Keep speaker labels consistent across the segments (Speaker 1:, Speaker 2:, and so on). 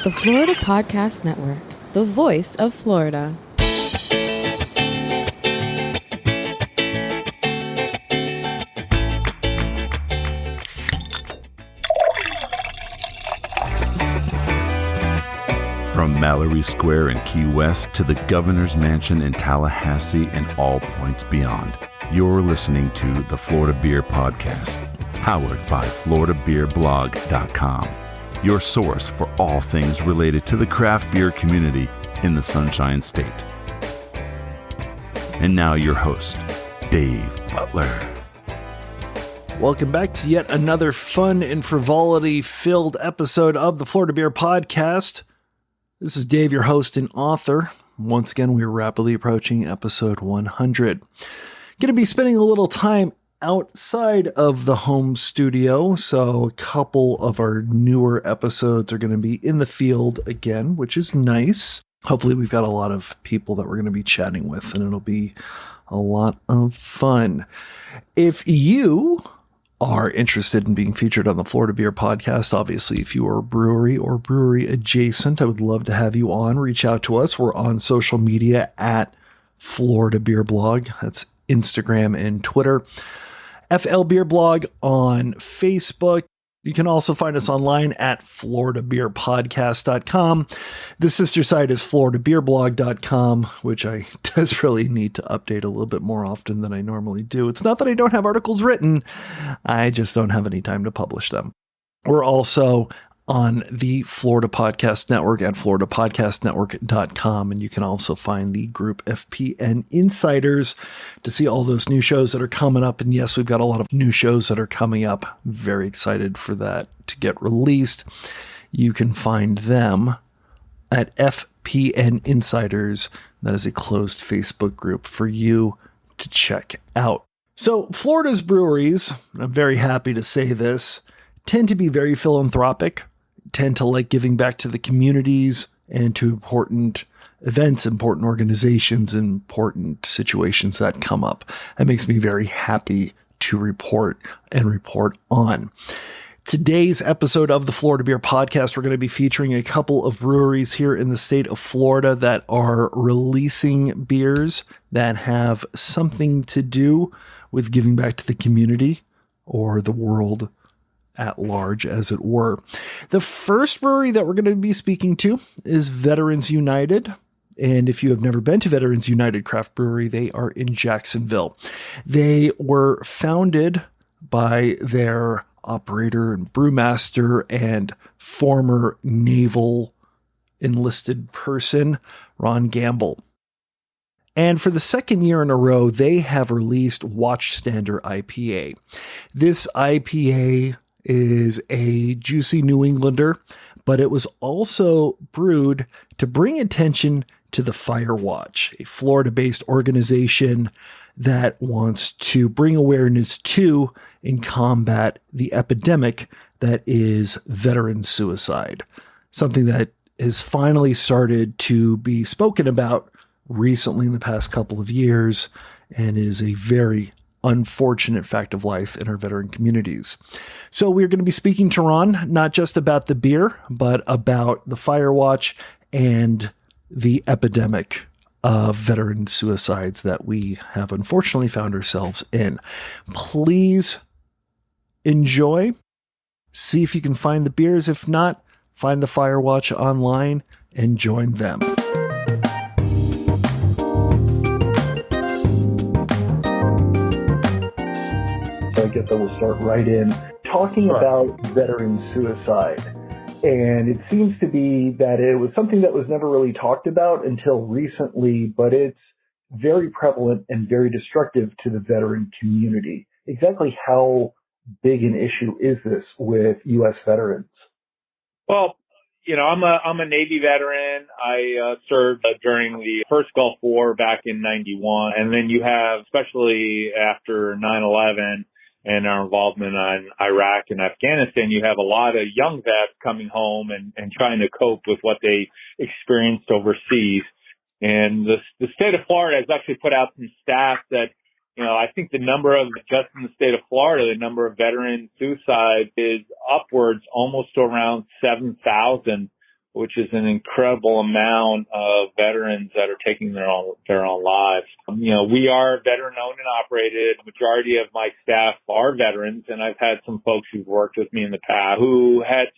Speaker 1: The Florida Podcast Network, the voice of Florida.
Speaker 2: From Mallory Square in Key West to the Governor's Mansion in Tallahassee and all points beyond, you're listening to the Florida Beer Podcast, powered by FloridaBeerBlog.com, your source for all things related to the craft beer community in the Sunshine State. And now your host, Dave Butler.
Speaker 3: Welcome back to yet another fun and frivolity-filled episode of the Florida Beer Podcast. This is Dave, your host and author. Once again, we are rapidly approaching episode 100. Going to be spending a little time outside of the home studio, so a couple of our newer episodes are going to be in the field again, which is nice. Hopefully we've got a lot of people that we're going to be chatting with, and it'll be a lot of fun. If you are interested in being featured on the Florida Beer Podcast, obviously, if you are a brewery or brewery adjacent, I would love to have you on. Reach out to us. We're on social media at Florida Beer Blog. That's Instagram and Twitter. FL Beer Blog on Facebook. You can also find us online at floridabeerpodcast.com. The sister site is floridabeerblog.com, which I desperately need to update a little bit more often than I normally do. It's not that I don't have articles written, I just don't have any time to publish them. We're also on the Florida Podcast Network at floridapodcastnetwork.com, and you can also find the group FPN Insiders to see all those new shows that are coming up. And yes, we've got a lot of new shows that are coming up. Very excited for that to get released. You can find them at FPN Insiders. That is a closed Facebook group for you to check out. So Florida's breweries, I'm very happy to say this, tend to be very philanthropic, tend to like giving back to the communities and to important events, important organizations, important situations that come up. That makes me very happy to report on. Today's episode of the Florida Beer Podcast, we're going to be featuring a couple of breweries here in the state of Florida that are releasing beers that have something to do with giving back to the community or the world at large, as it were. The first brewery that we're going to be speaking to is Veterans United. And if you have never been to Veterans United Craft Brewery, they are in Jacksonville. They were founded by their operator and brewmaster and former naval enlisted person, Ron Gamble. And for the second year in a row, they have released Watchstander IPA. This IPA is a juicy New Englander, but it was also brewed to bring attention to the Fire Watch, a Florida-based organization that wants to bring awareness to and combat the epidemic that is veteran suicide, something that has finally started to be spoken about recently in the past couple of years and is a very unfortunate fact of life in our veteran communities. So we're going to be speaking to Ron, not just about the beer, but about the Fire Watch and the epidemic of veteran suicides that we have unfortunately found ourselves in. Please enjoy. See if you can find the beers. If not, find the Fire Watch online and join them. I guess I will start right in talking about veteran suicide. And it seems to be that it was something that was never really talked about until recently, but it's very prevalent and very destructive to the veteran community. Exactly how big an issue is this with U.S. veterans?
Speaker 4: Well, you know, I'm a Navy veteran. I served during the first Gulf War back in '91. And then you have, especially after 9/11, and our involvement in Iraq and Afghanistan, you have a lot of young vets coming home and trying to cope with what they experienced overseas. And the state of Florida has actually put out some stats that, you know, I think the number of, just in the state of Florida, the number of veteran suicides is upwards almost to around 7,000 which is an incredible amount of veterans that are taking their own lives. We are veteran owned and operated. The majority of my staff are veterans, and I've had some folks who've worked with me in the past who had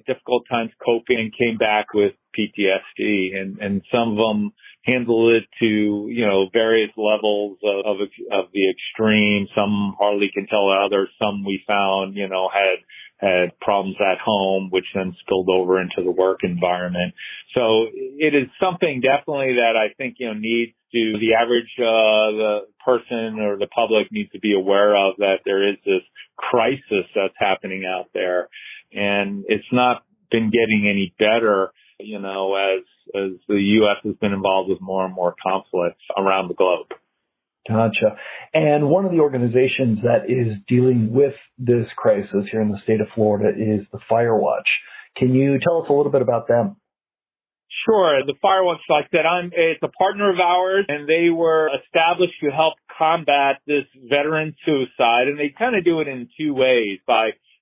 Speaker 4: difficult times coping and came back with PTSD, and some of them handle it to, various levels of the extreme. Some hardly can tell others. Some we found, had problems at home, which then spilled over into the work environment. So it is something definitely that I think, the average, the person or the public needs to be aware of, that there is this crisis that's happening out there. And it's not been getting any better, as the U.S. has been involved with more and more conflicts around the globe.
Speaker 3: Gotcha. And one of the organizations that is dealing with this crisis here in the state of Florida is the Firewatch. Can you tell us a little bit about them?
Speaker 4: Sure. The Firewatch, like I said, it's a partner of ours, and they were established to help combat this veteran suicide. And they kind of do it in two ways.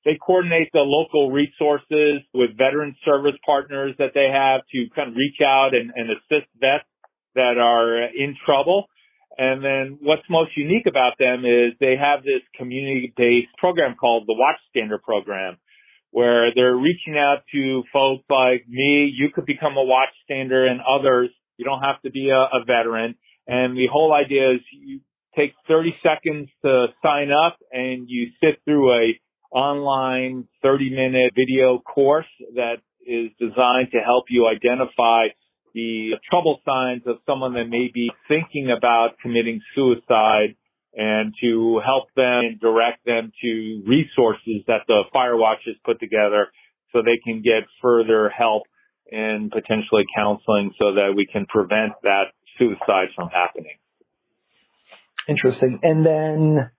Speaker 4: They coordinate the local resources with veteran service partners that they have to kind of reach out and assist vets that are in trouble. And then what's most unique about them is they have this community-based program called the Watchstander program, where they're reaching out to folks like me. You could become a Watchstander, and others. You don't have to be a veteran. And the whole idea is you take 30 seconds to sign up, and you sit through a online 30-minute video course that is designed to help you identify the trouble signs of someone that may be thinking about committing suicide, and to help them and direct them to resources that the Firewatch has put together so they can get further help and potentially counseling so that we can prevent that suicide from happening.
Speaker 3: Interesting. And then,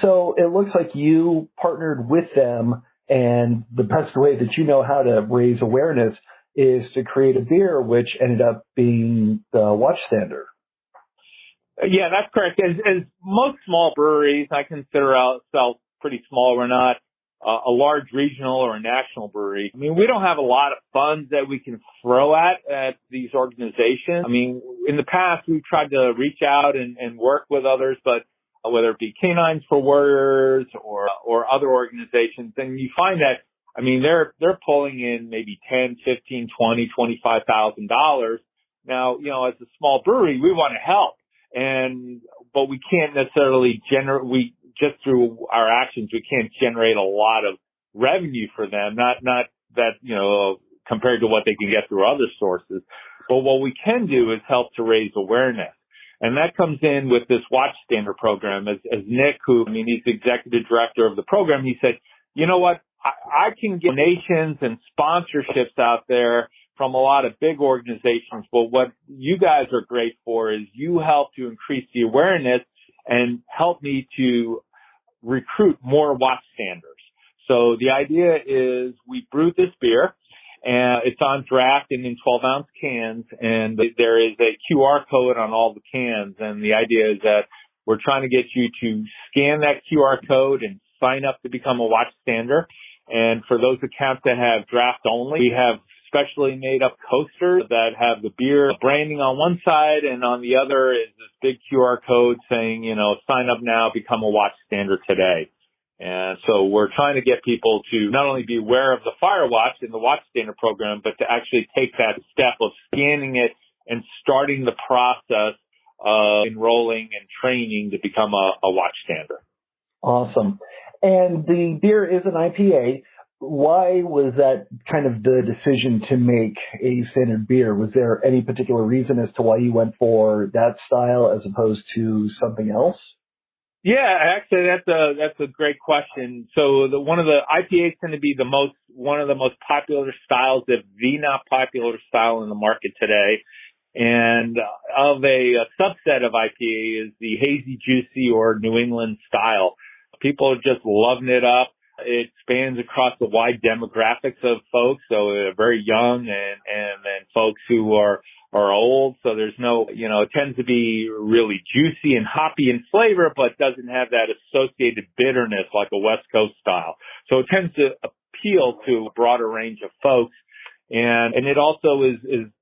Speaker 3: so it looks like you partnered with them, and the best way that you know how to raise awareness is to create a beer, which ended up being the Watchstander.
Speaker 4: Yeah, that's correct. As most small breweries, I consider ourselves pretty small. We're not a large regional or a national brewery. I mean, we don't have a lot of funds that we can throw at these organizations. I mean, in the past, we've tried to reach out and work with others, but whether it be Canines for Warriors or other organizations, and you find that, I mean, they're pulling in maybe $10, $15, $20, $25,000. Now, as a small brewery, we want to help, but we can't necessarily just through our actions, we can't generate a lot of revenue for them. Not that, compared to what they can get through other sources. But what we can do is help to raise awareness. And that comes in with this Watchstander program. As Nick, he's the executive director of the program, he said, you know what? I can get donations and sponsorships out there from a lot of big organizations, but what you guys are great for is you help to increase the awareness and help me to recruit more Watchstanders. So the idea is we brewed this beer, and it's on draft and in 12-ounce cans, and there is a QR code on all the cans, and the idea is that we're trying to get you to scan that QR code and sign up to become a Watchstander. And for those accounts that have draft only, we have specially made up coasters that have the beer branding on one side, and on the other is this big QR code saying, sign up now, become a Watchstander today. And so we're trying to get people to not only be aware of the Firewatch and the Watchstander program, but to actually take that step of scanning it and starting the process of enrolling and training to become a Watchstander.
Speaker 3: Awesome. And the beer is an IPA. Why was that kind of the decision to make a standard beer? Was there any particular reason as to why you went for that style as opposed to something else?
Speaker 4: Yeah, actually, that's a great question. So one of the IPAs tend to be one of the most popular styles, if the not popular style in the market today. And of a subset of IPA is the hazy, juicy, or New England style. People are just loving it up. It spans across the wide demographics of folks, so very young and then folks who are old. So there's no, it tends to be really juicy and hoppy in flavor, but doesn't have that associated bitterness like a West Coast style. So it tends to appeal to a broader range of folks. And it also is,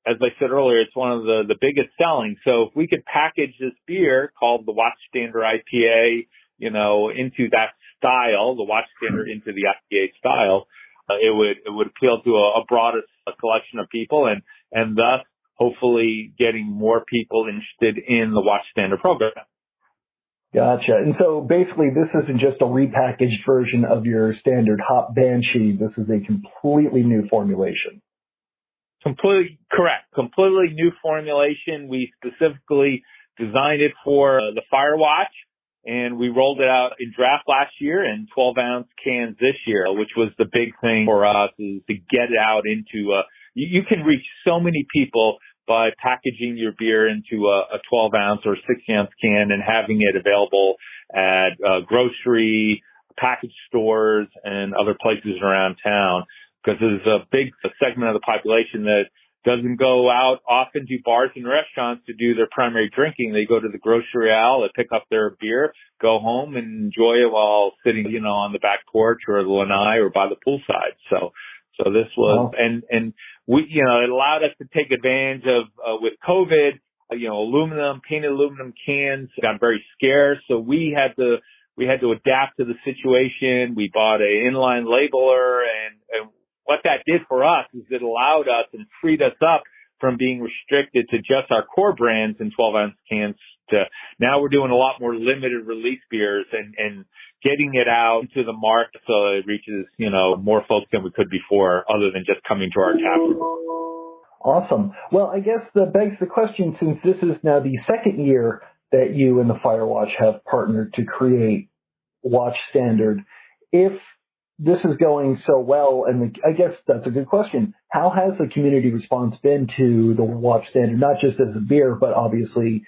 Speaker 4: as I said earlier, it's one of the biggest selling. So if we could package this beer called the Watchstander IPA, into that style, the Watchstander into the IPA style, it would appeal to a broader collection of people and thus hopefully getting more people interested in the Watchstander program.
Speaker 3: Gotcha. And so basically this isn't just a repackaged version of your standard hop Banshee. This is a completely new formulation.
Speaker 4: Completely correct. Completely new formulation. We specifically designed it for the Firewatch, and we rolled it out in draft last year and 12-ounce cans this year, which was the big thing for us, is to get it out into you can reach so many people by packaging your beer into a 12-ounce or 6-ounce can and having it available at grocery, package stores, and other places around town. Because there's a big segment of the population that doesn't go out often to bars and restaurants to do their primary drinking. They go to the grocery aisle, they pick up their beer, go home and enjoy it while sitting, on the back porch or the lanai or by the poolside. So this was, and we, it allowed us to take advantage of, with COVID, painted aluminum cans got very scarce. So we had to adapt to the situation. We bought an inline labeler, and what that did for us is it allowed us and freed us up from being restricted to just our core brands in 12-ounce cans to now we're doing a lot more limited release beers and getting it out into the market so it reaches, more folks than we could before, other than just coming to our tap room.
Speaker 3: Awesome. Well, I guess that begs the question, since this is now the second year that you and the Firewatch have partnered to create Watchstander, if this is going so well, and I guess that's a good question. How has the community response been to the Watchstander, not just as a beer, but obviously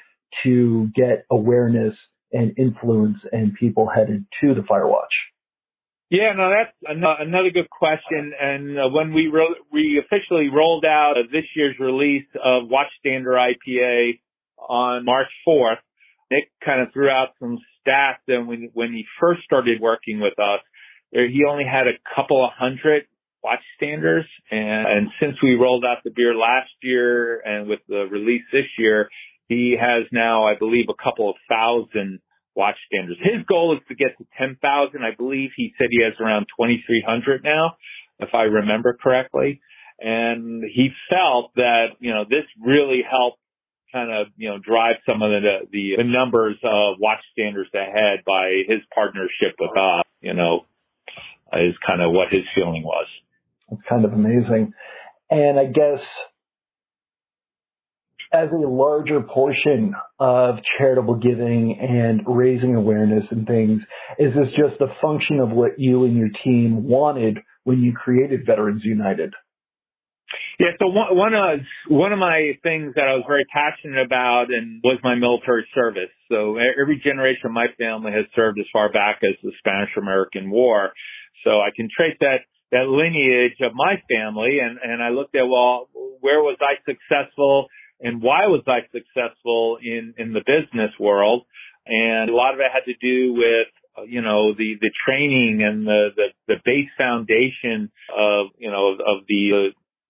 Speaker 3: to get awareness and influence and people headed to the Firewatch?
Speaker 4: Yeah, no, that's another good question. And when we officially rolled out this year's release of Watchstander IPA on March 4th, Nick kind of threw out some stats. And when he first started working with us, he only had a couple of hundred Watchstanders. And since we rolled out the beer last year and with the release this year, he has now, I believe, a couple of thousand Watchstanders. His goal is to get to 10,000. I believe he said he has around 2,300 now, if I remember correctly. And he felt that, this really helped kind of, drive some of the numbers of Watchstanders ahead by his partnership with us, is kind of what his feeling was.
Speaker 3: It's kind of amazing. And I guess as a larger portion of charitable giving and raising awareness and things, is this just a function of what you and your team wanted when you created Veterans United?
Speaker 4: Yeah, so one of my things that I was very passionate about and was my military service. So every generation of my family has served as far back as the Spanish-American War. So I can trace that lineage of my family, and I looked at, well, where was I successful and why was I successful in the business world? And a lot of it had to do with, the training and the base foundation of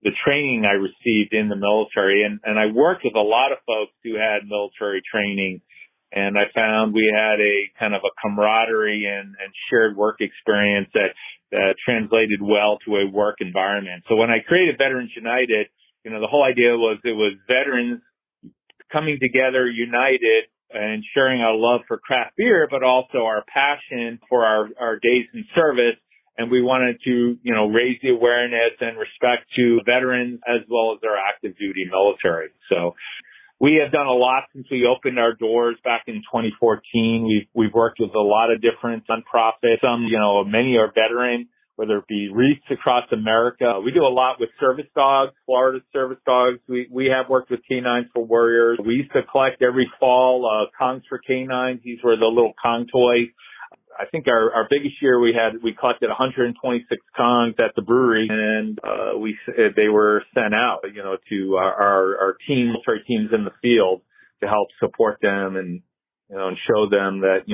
Speaker 4: the training I received in the military. And I worked with a lot of folks who had military training. And I found we had a kind of a camaraderie and shared work experience that translated well to a work environment. So when I created Veterans United, the whole idea was it was veterans coming together, united, and sharing our love for craft beer, but also our passion for our days in service. And we wanted to, raise the awareness and respect to veterans as well as our active duty military. So we have done a lot since we opened our doors back in 2014. We've worked with a lot of different nonprofits. Some, many are veteran, whether it be wreaths across America. We do a lot with service dogs, Florida service dogs. We have worked with Canines for Warriors. We used to collect every fall Kongs for Canines. These were the little Kong toys. I think our biggest year we collected 126 Kongs at the brewery, and they were sent out, to our military teams in the field to help support them and show them that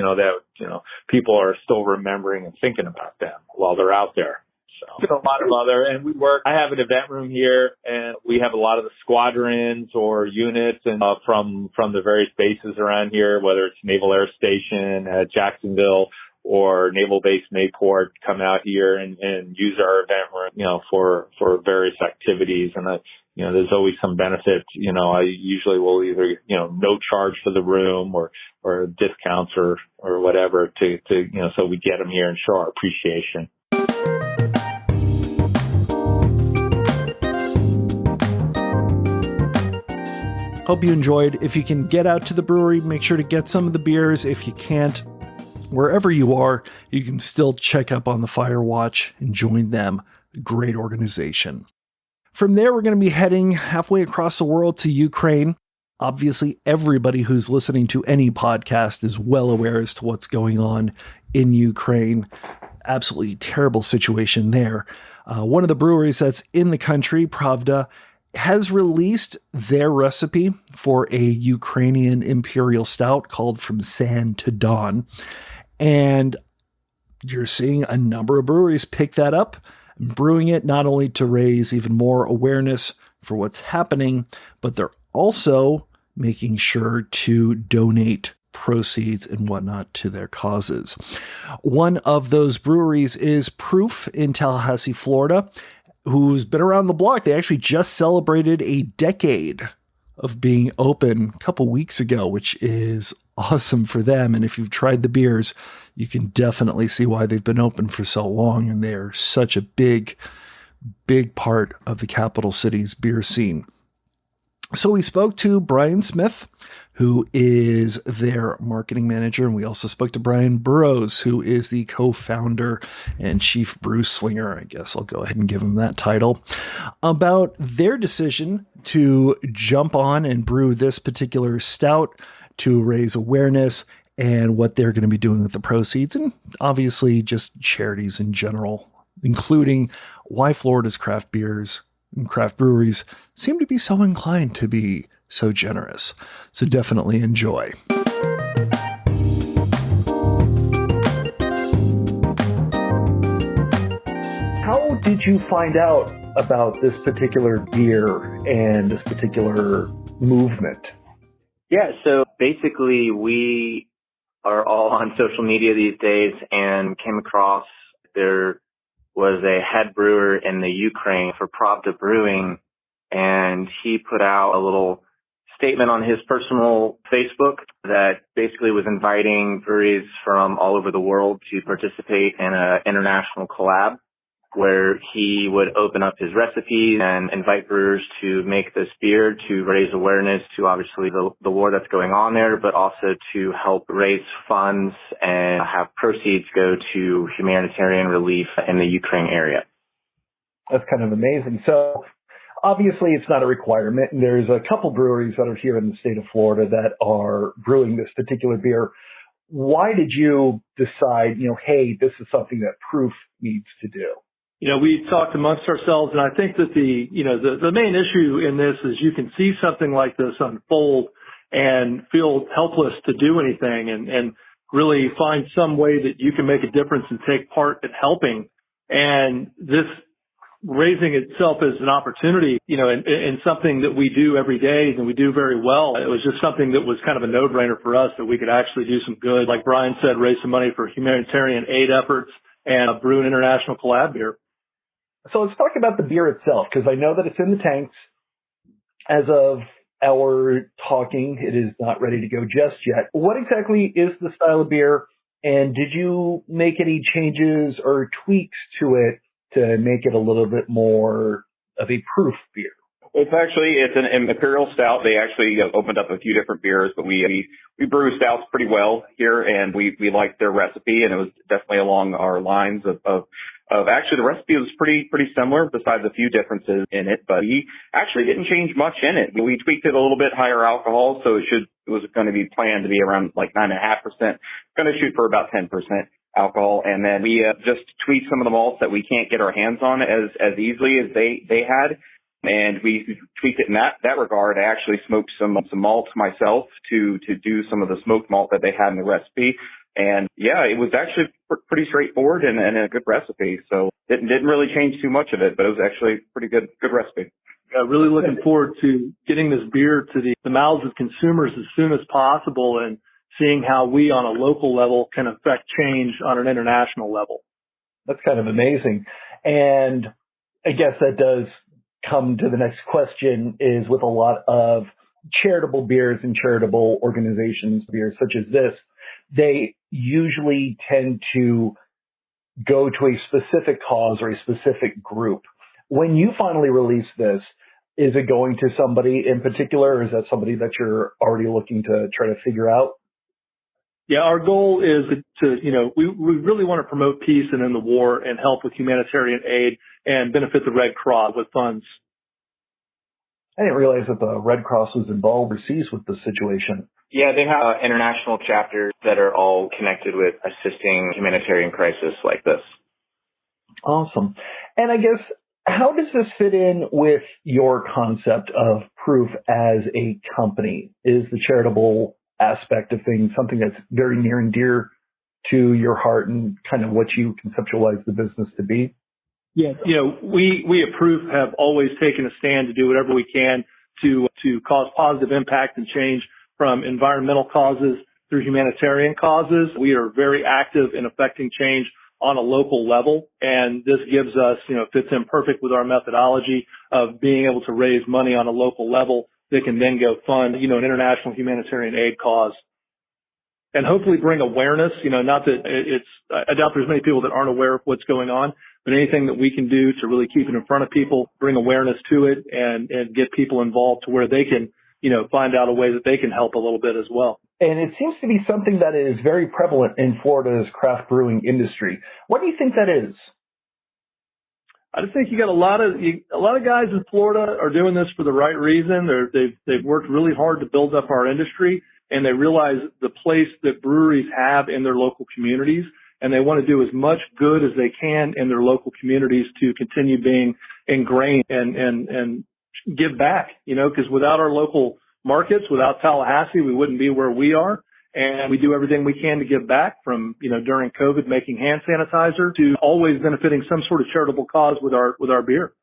Speaker 4: people are still remembering and thinking about them while they're out there. So a lot of other, and I have an event room here, and we have a lot of the squadrons or units and from the various bases around here, whether it's Naval Air Station at Jacksonville or Naval Base Mayport, come out here and use our event room, for various activities. And there's always some benefit. I usually will either, no charge for the room or discounts or whatever to so we get them here and show our appreciation.
Speaker 3: Hope you enjoyed. If you can get out to the brewery, make sure to get some of the beers. If you can't, wherever you are, you can still check up on the Fire Watch and join them. Great organization. From there, we're going to be heading halfway across the world to Ukraine. Obviously, everybody who's listening to any podcast is well aware as to what's going on in Ukraine. Absolutely terrible situation there. One of the breweries that's in the country, Pravda, has released their recipe for a Ukrainian imperial stout called From Sand to Dawn. And you're seeing a number of breweries pick that up and brewing it, not only to raise even more awareness for what's happening, but they're also making sure to donate proceeds and whatnot to their causes. One of those breweries is Proof in Tallahassee, Florida, who's been around the block. They actually just celebrated a decade of being open a couple weeks ago, which is awesome for them. And if you've tried the beers, you can definitely see why they've been open for so long. And they're such a big part of the capital city's beer scene. So we spoke to Brian Smith, who is their marketing manager. And we also spoke to Bryan Burroughs, who is the co-founder and chief brew slinger. I guess I'll go ahead and give him that title, about their decision to jump on and brew this particular stout to raise awareness and what they're going to be doing with the proceeds. And obviously just charities in general, including why Florida's craft beers and craft breweries seem to be so inclined to be so generous. So definitely enjoy. How did you find out about this particular beer and this particular movement?
Speaker 5: Yeah, so basically we are all on social media these days and came across there was a head brewer in the Ukraine for Pravda Brewing, and he put out a little statement on his personal Facebook that basically was inviting breweries from all over the world to participate in an international collab where he would open up his recipes and invite brewers to make this beer to raise awareness to obviously the war that's going on there, but also to help raise funds and have proceeds go to humanitarian relief in the Ukraine area.
Speaker 3: That's kind of amazing. So obviously it's not a requirement, and there's a couple breweries that are here in the state of Florida that are brewing this particular beer. Why did you decide, hey, this is something that Proof needs to do?
Speaker 6: We talked amongst ourselves, and I think that the main issue in this is you can see something like this unfold and feel helpless to do anything and really find some way that you can make a difference and take part in helping. And this raising itself as an opportunity, in something that we do every day and we do very well. It was just something that was kind of a no-brainer for us that we could actually do some good. Like Brian said, raise some money for humanitarian aid efforts and brew an international collab beer.
Speaker 3: So let's talk about the beer itself, because I know that it's in the tanks. As of our talking, it is not ready to go just yet. What exactly is the style of beer, and did you make any changes or tweaks to it to make it a little bit more of a proof beer?
Speaker 7: It's an imperial stout. They actually opened up a few different beers, but we brew stouts pretty well here, and we liked their recipe, and it was definitely along our lines of actually the recipe was pretty similar besides a few differences in it, but we actually didn't change much in it. We tweaked it a little bit higher alcohol, so it was going to be planned to be around like 9.5%. Going to shoot for about 10% alcohol, and then we just tweaked some of the malts that we can't get our hands on as easily as they had. And we tweaked it in that regard. I actually smoked some malts myself to do some of the smoked malt that they had in the recipe. And yeah, it was actually pretty straightforward and a good recipe. So it didn't really change too much of it, but it was actually pretty good recipe.
Speaker 6: Really looking forward to getting this beer to the mouths of consumers as soon as possible and seeing how we on a local level can affect change on an international level.
Speaker 3: That's kind of amazing. And I guess that does come to the next question, is with a lot of charitable beers and charitable organizations, beers such as this, they usually tend to go to a specific cause or a specific group. When you finally release this, is it going to somebody in particular, or is that somebody that you're already looking to try to figure out?
Speaker 6: Yeah, our goal is to, we really want to promote peace and end the war and help with humanitarian aid and benefit the Red Cross with funds.
Speaker 3: I didn't realize that the Red Cross was involved overseas with this situation.
Speaker 5: Yeah, they have international chapters that are all connected with assisting humanitarian crisis like this.
Speaker 3: Awesome. And I guess, how does this fit in with your concept of Proof as a company? Is the charitable aspect of things something that's very near and dear to your heart and kind of what you conceptualize the business to be?
Speaker 6: Yeah, we at Proof have always taken a stand to do whatever we can to cause positive impact and change, from environmental causes through humanitarian causes. We are very active in affecting change on a local level, and this gives us, fits in perfect with our methodology of being able to raise money on a local level that can then go fund, an international humanitarian aid cause. And hopefully bring awareness, not that I doubt there's many people that aren't aware of what's going on, but anything that we can do to really keep it in front of people, bring awareness to it, and get people involved to where they can, find out a way that they can help a little bit as well.
Speaker 3: And it seems to be something that is very prevalent in Florida's craft brewing industry. What do you think that is?
Speaker 6: I just think you got a lot of guys in Florida are doing this for the right reason. They've worked really hard to build up our industry, and they realize the place that breweries have in their local communities, and they want to do as much good as they can in their local communities to continue being ingrained and give back, because without our local markets, without Tallahassee, we wouldn't be where we are. And we do everything we can to give back, from, during COVID, making hand sanitizer, to always benefiting some sort of charitable cause with our beer.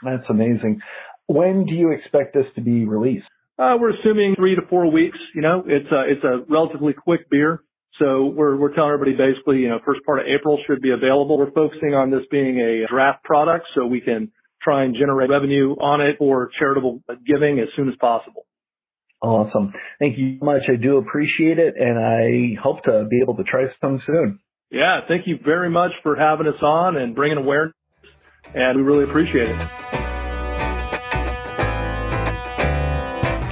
Speaker 3: That's amazing. When do you expect this to be released?
Speaker 6: We're assuming 3 to 4 weeks. It's a relatively quick beer. So we're telling everybody basically, first part of April should be available. We're focusing on this being a draft product so we can try and generate revenue on it for charitable giving as soon as possible.
Speaker 3: Awesome. Thank you so much. I do appreciate it, and I hope to be able to try some soon.
Speaker 6: Yeah, thank you very much for having us on and bringing awareness, and we really appreciate it.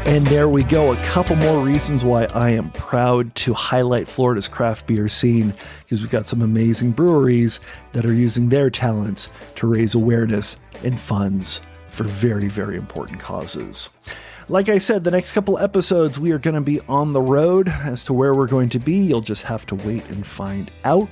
Speaker 3: And there we go. A couple more reasons why I am proud to highlight Florida's craft beer scene, because we've got some amazing breweries that are using their talents to raise awareness and funds for very, very important causes. Like I said, the next couple episodes, we are going to be on the road. As to where we're going to be, you'll just have to wait and find out.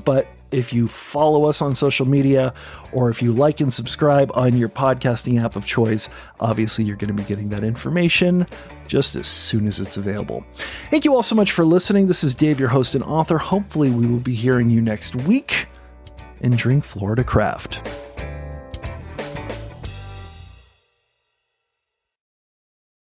Speaker 3: But if you follow us on social media, or if you like and subscribe on your podcasting app of choice, obviously you're going to be getting that information just as soon as it's available. Thank you all so much for listening. This is Dave, your host and author. Hopefully we will be hearing you next week. And drink Florida Craft.